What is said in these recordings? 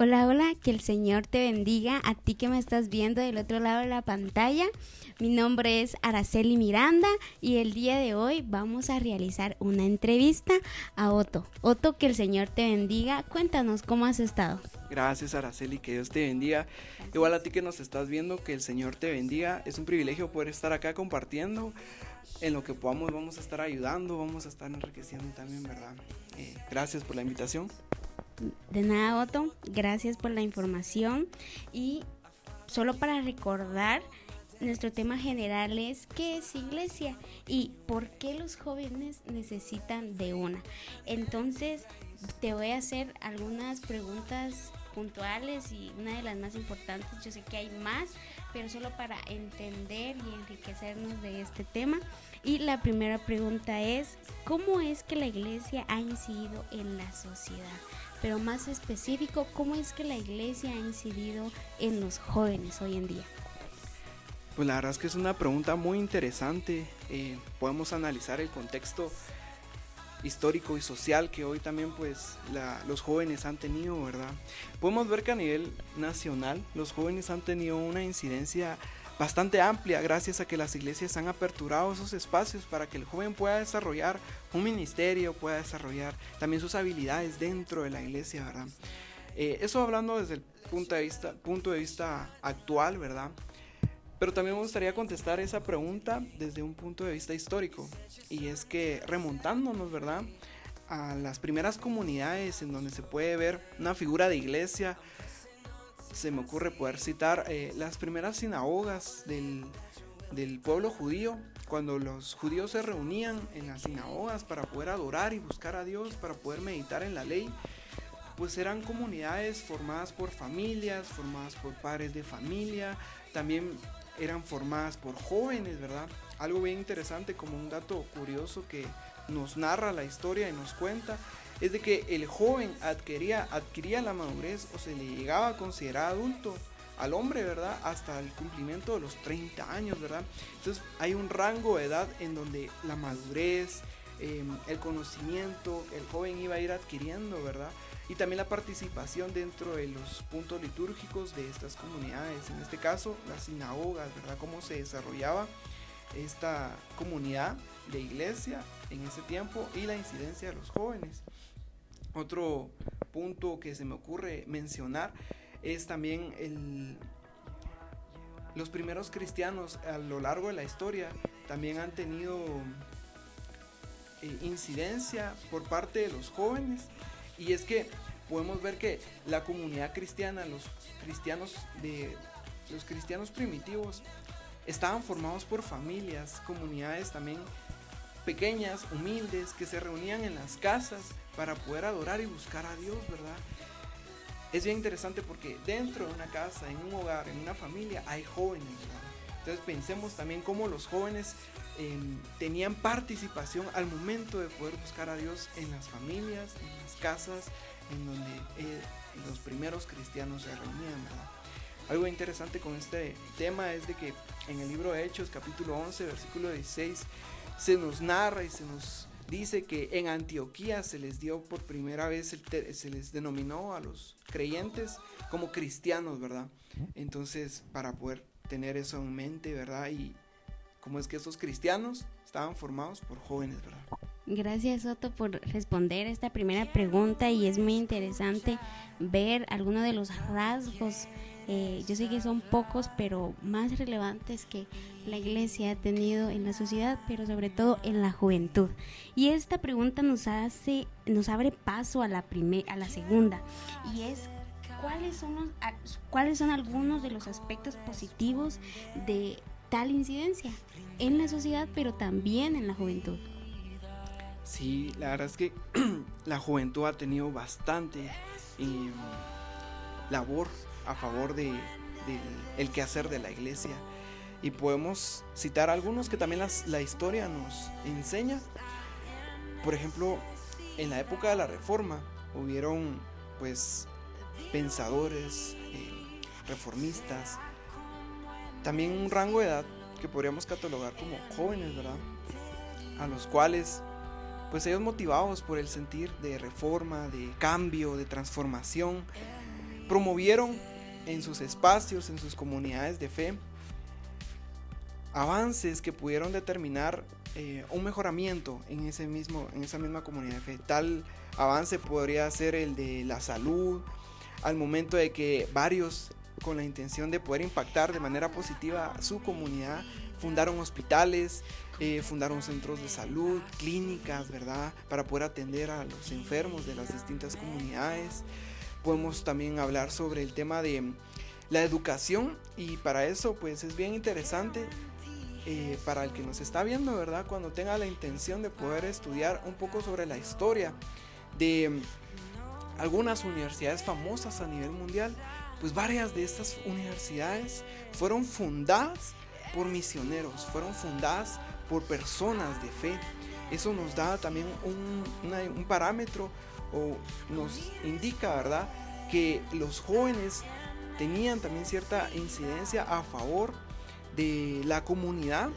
Hola, hola, que el Señor te bendiga a ti que me estás viendo del otro lado de la pantalla. Mi nombre es Araceli Miranda y el día de hoy vamos a realizar una entrevista a Otto. Otto, que el Señor te bendiga. Cuéntanos cómo has estado. Gracias, Araceli, que Dios te bendiga. Gracias. Igual a ti que nos estás viendo, que el Señor te bendiga. Es un privilegio poder estar acá compartiendo. En lo que podamos vamos a estar ayudando, vamos a estar enriqueciendo también, ¿verdad? Gracias por la invitación. De nada, Otto, gracias por la información. Y solo para recordar, nuestro tema general es ¿qué es iglesia? Y ¿por qué los jóvenes necesitan de una? Entonces, te voy a hacer algunas preguntas puntuales y una de las más importantes, yo sé que hay más, pero solo para entender y enriquecernos de este tema. Y la primera pregunta es, ¿cómo es que la iglesia ha incidido en la sociedad? Pero más específico, ¿cómo es que la iglesia ha incidido en los jóvenes hoy en día? Pues la verdad es que es una pregunta muy interesante. Podemos analizar el contexto histórico y social que hoy también pues los jóvenes han tenido, ¿verdad? Podemos ver que a nivel nacional los jóvenes han tenido una incidencia bastante amplia gracias a que las iglesias han aperturado esos espacios para que el joven pueda desarrollar un ministerio, pueda desarrollar también sus habilidades dentro de la iglesia, ¿verdad? Eso hablando desde el punto de vista actual, ¿verdad? Pero también me gustaría contestar esa pregunta desde un punto de vista histórico, y es que remontándonos, ¿verdad?, a las primeras comunidades en donde se puede ver una figura de iglesia, se me ocurre poder citar las primeras sinagogas del pueblo judío, cuando los judíos se reunían en las sinagogas para poder adorar y buscar a Dios, para poder meditar en la ley. Pues eran comunidades formadas por familias, formadas por padres de familia, también eran formadas por jóvenes, ¿verdad? Algo bien interesante, como un dato curioso que nos narra la historia y nos cuenta, es de que el joven adquiría la madurez o se le llegaba a considerar adulto al hombre, ¿verdad?, hasta el cumplimiento de los 30 años, ¿verdad? Entonces hay un rango de edad en donde la madurez, el conocimiento, el joven iba a ir adquiriendo, ¿verdad? Y también la participación dentro de los puntos litúrgicos de estas comunidades, en este caso las sinagogas, ¿verdad? Cómo se desarrollaba esta comunidad de iglesia en ese tiempo y la incidencia de los jóvenes. Otro punto que se me ocurre mencionar es también los primeros cristianos a lo largo de la historia también han tenido incidencia por parte de los jóvenes, y es que podemos ver que la comunidad cristiana, los cristianos primitivos, estaban formados por familias, comunidades también pequeñas, humildes, que se reunían en las casas para poder adorar y buscar a Dios, ¿verdad? Es bien interesante porque dentro de una casa, en un hogar, en una familia, hay jóvenes, ¿verdad? Entonces pensemos también cómo los jóvenes tenían participación al momento de poder buscar a Dios en las familias, en las casas, en donde los primeros cristianos se reunían, ¿verdad? Algo interesante con este tema es de que en el libro de Hechos, capítulo 11, versículo 16, se nos narra y se nos dice que en Antioquía se les dio por primera vez, se les denominó a los creyentes como cristianos, ¿verdad? Entonces, para poder tener eso en mente, ¿verdad? Y cómo es que estos cristianos estaban formados por jóvenes, ¿verdad? Gracias, Otto, por responder esta primera pregunta, y es muy interesante ver algunos de los rasgos, yo sé que son pocos, pero más relevantes que la iglesia ha tenido en la sociedad, pero sobre todo en la juventud. Y esta pregunta nos abre paso a la segunda, y es ¿cuáles son algunos de los aspectos positivos de tal incidencia en la sociedad, pero también en la juventud? Sí, la verdad es que la juventud ha tenido bastante labor a favor del quehacer de la iglesia, y podemos citar algunos que también la historia nos enseña. Por ejemplo, en la época de la Reforma hubieron pues pensadores, reformistas, también un rango de edad que podríamos catalogar como jóvenes, ¿verdad?, a los cuales pues ellos, motivados por el sentir de reforma, de cambio, de transformación, promovieron en sus espacios, en sus comunidades de fe, avances que pudieron determinar un mejoramiento en esa misma comunidad de fe. Tal avance podría ser el de la salud, al momento de que varios, con la intención de poder impactar de manera positiva a su comunidad, fundaron hospitales, fundaron centros de salud, clínicas, ¿verdad?, para poder atender a los enfermos de las distintas comunidades. Podemos también hablar sobre el tema de la educación, y para eso pues es bien interesante para el que nos está viendo, ¿verdad?, cuando tenga la intención de poder estudiar un poco sobre la historia de algunas universidades famosas a nivel mundial. Pues varias de estas universidades fueron fundadas por misioneros, fueron fundadas por personas de fe. Eso nos da también un parámetro, o nos indica, ¿verdad?, que los jóvenes tenían también cierta incidencia a favor de la comunidad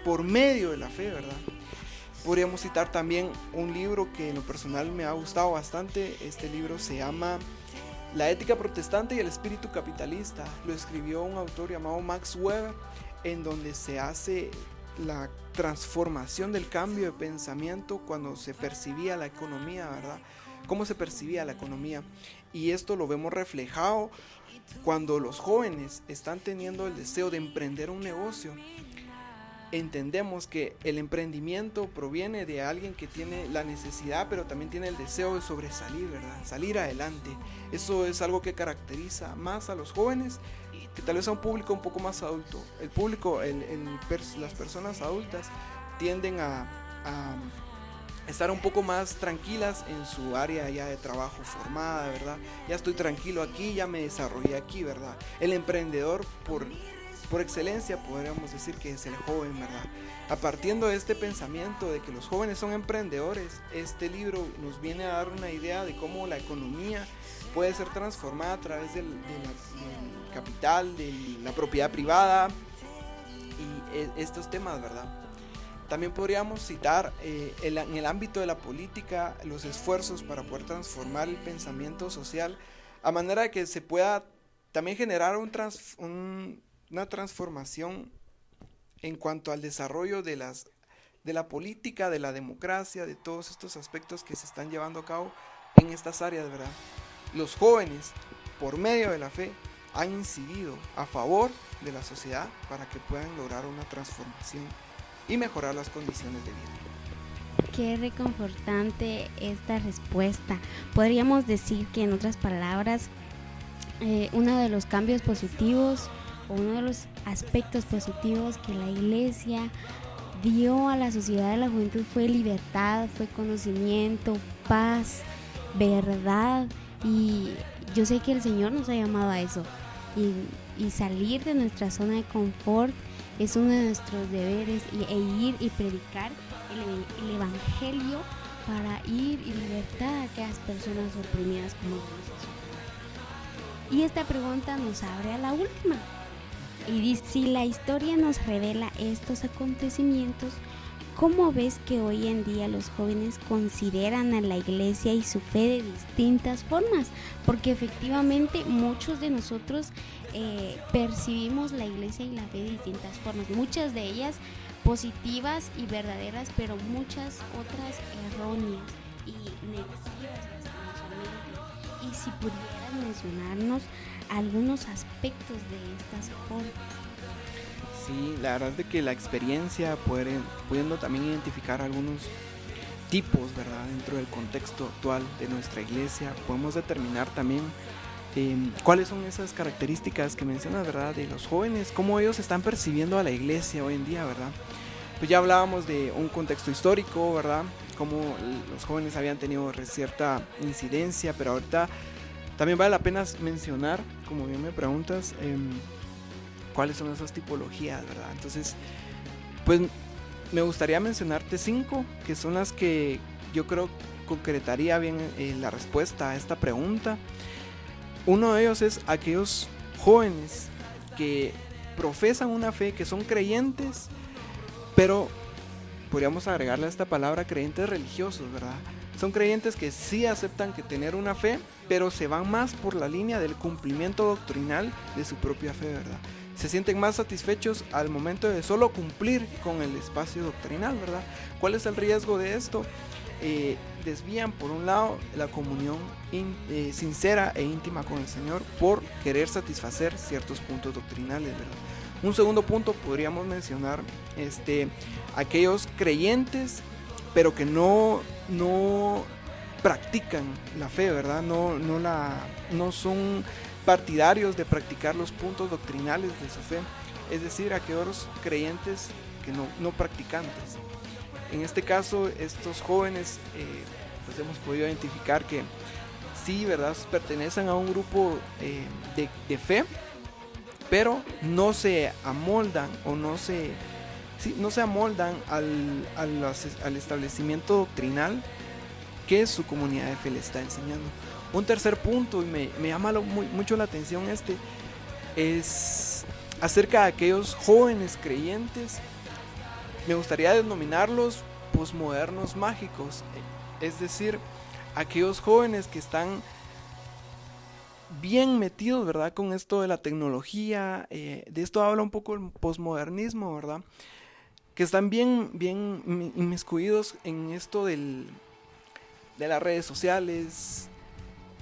por medio de la fe, ¿verdad? Podríamos citar también un libro que en lo personal me ha gustado bastante. Este libro se llama La ética protestante y el espíritu capitalista. Lo escribió un autor llamado Max Weber, en donde se hace la transformación del cambio de pensamiento cuando se percibía la economía, ¿verdad? Cómo se percibía la economía. Y esto lo vemos reflejado cuando los jóvenes están teniendo el deseo de emprender un negocio. Entendemos que el emprendimiento proviene de alguien que tiene la necesidad, pero también tiene el deseo de sobresalir, ¿verdad?, salir adelante. Eso es algo que caracteriza más a los jóvenes, que tal vez a un público un poco más adulto. El público, las personas adultas tienden a estar un poco más tranquilas en su área ya de trabajo formada, ¿verdad? Ya estoy tranquilo aquí, ya me desarrollé aquí, ¿verdad? El emprendedor por excelencia podríamos decir que es el joven, ¿verdad? A partir de este pensamiento de que los jóvenes son emprendedores, este libro nos viene a dar una idea de cómo la economía puede ser transformada a través del capital, de la propiedad privada y estos temas, ¿verdad? También podríamos citar en el ámbito de la política los esfuerzos para poder transformar el pensamiento social, a manera de que se pueda también generar una transformación en cuanto al desarrollo de la política, de la democracia, de todos estos aspectos que se están llevando a cabo en estas áreas, ¿verdad? Los jóvenes, por medio de la fe, han incidido a favor de la sociedad para que puedan lograr una transformación y mejorar las condiciones de vida. Qué reconfortante esta respuesta. Podríamos decir que, en otras palabras, uno de los cambios positivos, o uno de los aspectos positivos que la Iglesia dio a la sociedad de la juventud fue libertad, fue conocimiento, paz, verdad. Y yo sé que el Señor nos ha llamado a eso, y salir de nuestra zona de confort es uno de nuestros deberes, e ir y predicar el Evangelio para ir y libertar a aquellas personas oprimidas como nosotros. Y esta pregunta nos abre a la última. Y dice: si la historia nos revela estos acontecimientos, ¿cómo ves que hoy en día los jóvenes consideran a la Iglesia y su fe de distintas formas? Porque efectivamente muchos de nosotros percibimos la Iglesia y la fe de distintas formas, muchas de ellas positivas y verdaderas, pero muchas otras erróneas y negativas lastimosamente. Y si pudieran mencionarnos algunos aspectos de estas formas. Sí, la verdad es de que la experiencia, pudiendo también identificar algunos tipos, ¿verdad?, dentro del contexto actual de nuestra iglesia, podemos determinar también cuáles son esas características que mencionas, ¿verdad?, de los jóvenes, cómo ellos están percibiendo a la iglesia hoy en día, ¿verdad? Pues ya hablábamos de un contexto histórico, ¿verdad?, cómo los jóvenes habían tenido cierta incidencia, pero ahorita también vale la pena mencionar, como bien me preguntas, cuáles son esas tipologías, ¿verdad? Entonces, pues me gustaría mencionarte 5, que son las que yo creo concretaría bien la respuesta a esta pregunta. Uno de ellos es aquellos jóvenes que profesan una fe, que son creyentes, pero podríamos agregarle a esta palabra creyentes religiosos, ¿verdad? Son creyentes que sí aceptan que tener una fe, pero se van más por la línea del cumplimiento doctrinal de su propia fe, ¿verdad? Se sienten más satisfechos al momento de solo cumplir con el espacio doctrinal, ¿verdad? ¿Cuál es el riesgo de esto? Desvían por un lado la comunión sincera e íntima con el Señor por querer satisfacer ciertos puntos doctrinales, ¿verdad? Un segundo punto podríamos mencionar aquellos creyentes pero que no practican la fe, ¿verdad? No son partidarios de practicar los puntos doctrinales de su fe, es decir, aquellos creyentes que no practicantes. En este caso, estos jóvenes pues hemos podido identificar que sí, ¿verdad?, pertenecen a un grupo de fe, pero no se amoldan o no se amoldan al establecimiento doctrinal que su comunidad de fe le está enseñando. Un tercer punto, y me llama mucho la atención es acerca de aquellos jóvenes creyentes. Me gustaría denominarlos posmodernos mágicos, es decir, aquellos jóvenes que están bien metidos, ¿verdad?, con esto de la tecnología. De esto habla un poco el posmodernismo, ¿verdad?, que están bien inmiscuidos en esto de las redes sociales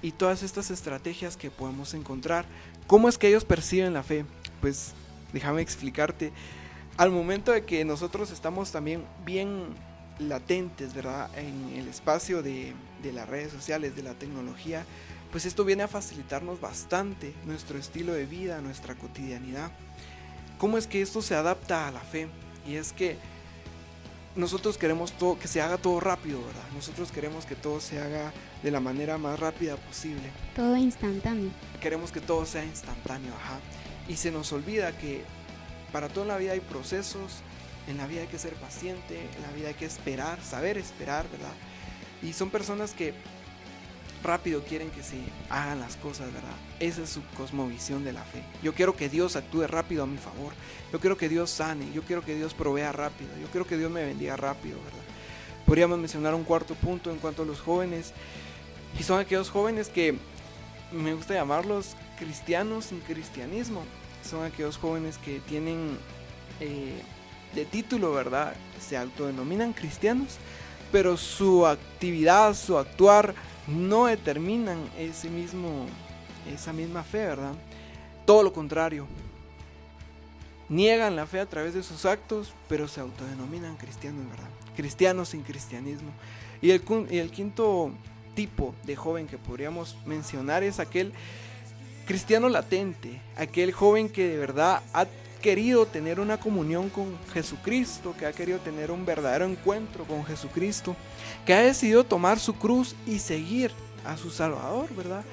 y todas estas estrategias que podemos encontrar. ¿Cómo es que ellos perciben la fe? Pues déjame explicarte. Al momento de que nosotros estamos también bien latentes, ¿verdad?, en el espacio de las redes sociales, de la tecnología, pues esto viene a facilitarnos bastante nuestro estilo de vida, nuestra cotidianidad. ¿Cómo es que esto se adapta a la fe? Y es que nosotros queremos que se haga todo rápido, ¿verdad? Nosotros queremos que todo se haga de la manera más rápida posible. Todo instantáneo. Queremos que todo sea instantáneo, ajá. Y se nos olvida que para todo en la vida hay procesos, en la vida hay que ser paciente, en la vida hay que esperar, saber esperar, ¿verdad? Y son personas que rápido quieren que se hagan las cosas, ¿verdad? Esa es su cosmovisión de la fe. Yo quiero que Dios actúe rápido a mi favor. Yo quiero que Dios sane. Yo quiero que Dios provea rápido. Yo quiero que Dios me bendiga rápido, ¿verdad? Podríamos mencionar un cuarto punto en cuanto a los jóvenes. Y son aquellos jóvenes que me gusta llamarlos cristianos sin cristianismo. Son aquellos jóvenes que tienen de título, ¿verdad?, se autodenominan cristianos, pero su actividad, su actuar no determinan esa misma fe, ¿verdad? Todo lo contrario. Niegan la fe a través de sus actos, pero se autodenominan cristianos, ¿verdad? Cristianos sin cristianismo. Y el quinto tipo de joven que podríamos mencionar es aquel cristiano latente, aquel joven que de verdad ha querido tener una comunión con Jesucristo, que ha querido tener un verdadero encuentro con Jesucristo, que ha decidido tomar su cruz y seguir a su Salvador, ¿verdad?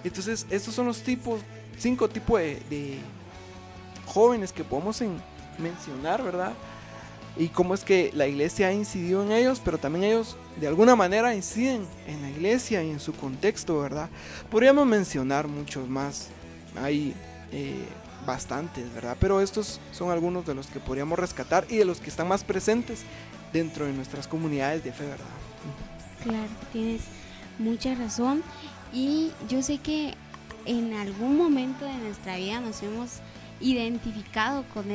Entonces, estos son los 5 tipos de jóvenes que podemos mencionar, ¿verdad? Y cómo es que la iglesia ha incidido en ellos, pero también ellos de alguna manera inciden en la iglesia y en su contexto, ¿verdad? Podríamos mencionar muchos más, hay bastantes, ¿verdad? Pero estos son algunos de los que podríamos rescatar y de los que están más presentes dentro de nuestras comunidades de fe, ¿verdad? Claro, tienes mucha razón, y yo sé que en algún momento de nuestra vida nos hemos identificado con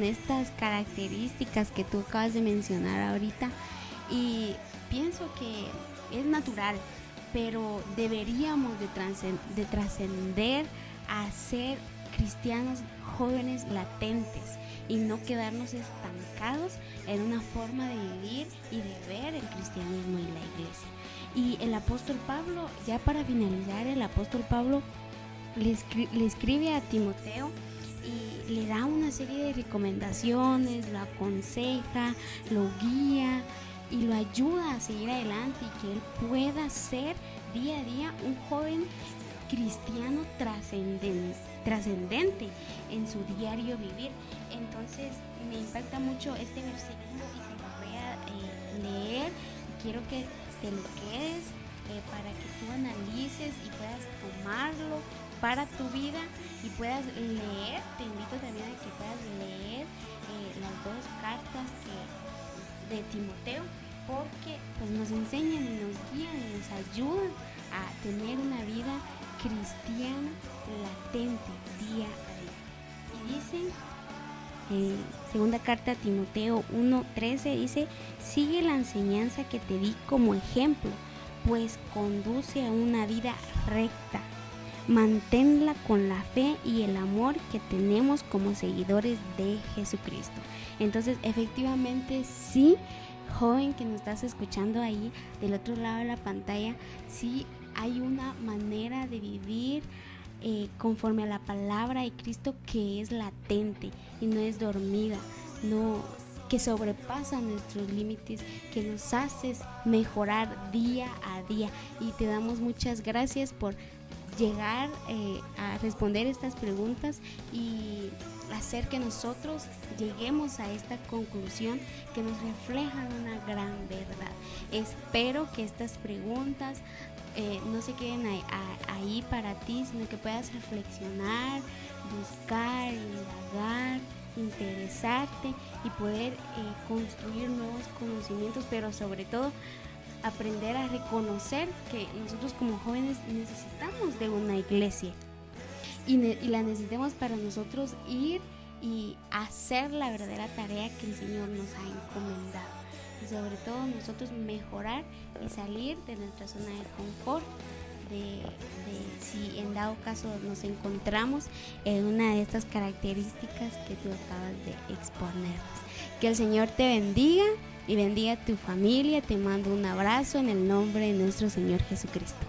estas características que tú acabas de mencionar ahorita, y pienso que es natural, pero deberíamos de trascender a ser cristianos jóvenes latentes y no quedarnos estancados en una forma de vivir y de ver el cristianismo y la iglesia. Y el apóstol Pablo, ya para finalizar, el apóstol Pablo le escribe a Timoteo y le da una serie de recomendaciones, lo aconseja, lo guía y lo ayuda a seguir adelante, y que él pueda ser día a día un joven cristiano trascendente en su diario vivir. Entonces me impacta mucho este versículo y se lo voy a leer. Quiero que te lo quedes para que tú analices y puedas tomarlo para tu vida y puedas leer. Te invito también a que puedas leer las 2 cartas de Timoteo, porque pues nos enseñan y nos guían y nos ayudan a tener una vida cristiana latente día a día. Y dice, segunda carta a Timoteo 1:13, dice: sigue la enseñanza que te di como ejemplo, pues conduce a una vida recta. Manténla con la fe y el amor que tenemos como seguidores de Jesucristo. Entonces, efectivamente, sí, joven que nos estás escuchando ahí del otro lado de la pantalla, sí hay una manera de vivir conforme a la palabra de Cristo que es latente y no es dormida, no, que sobrepasa nuestros límites, que nos hace mejorar día a día. Y te damos muchas gracias por llegar a responder estas preguntas y hacer que nosotros lleguemos a esta conclusión que nos refleja una gran verdad. Espero que estas preguntas no se queden ahí para ti, sino que puedas reflexionar, buscar, indagar, interesarte y poder construir nuevos conocimientos, pero sobre todo aprender a reconocer que nosotros como jóvenes necesitamos de una iglesia y la necesitamos para nosotros ir y hacer la verdadera tarea que el Señor nos ha encomendado, y sobre todo nosotros mejorar y salir de nuestra zona de confort, de si en dado caso nos encontramos en una de estas características que tú acabas de exponernos. Que el Señor te bendiga y bendiga a tu familia. Te mando un abrazo en el nombre de nuestro Señor Jesucristo.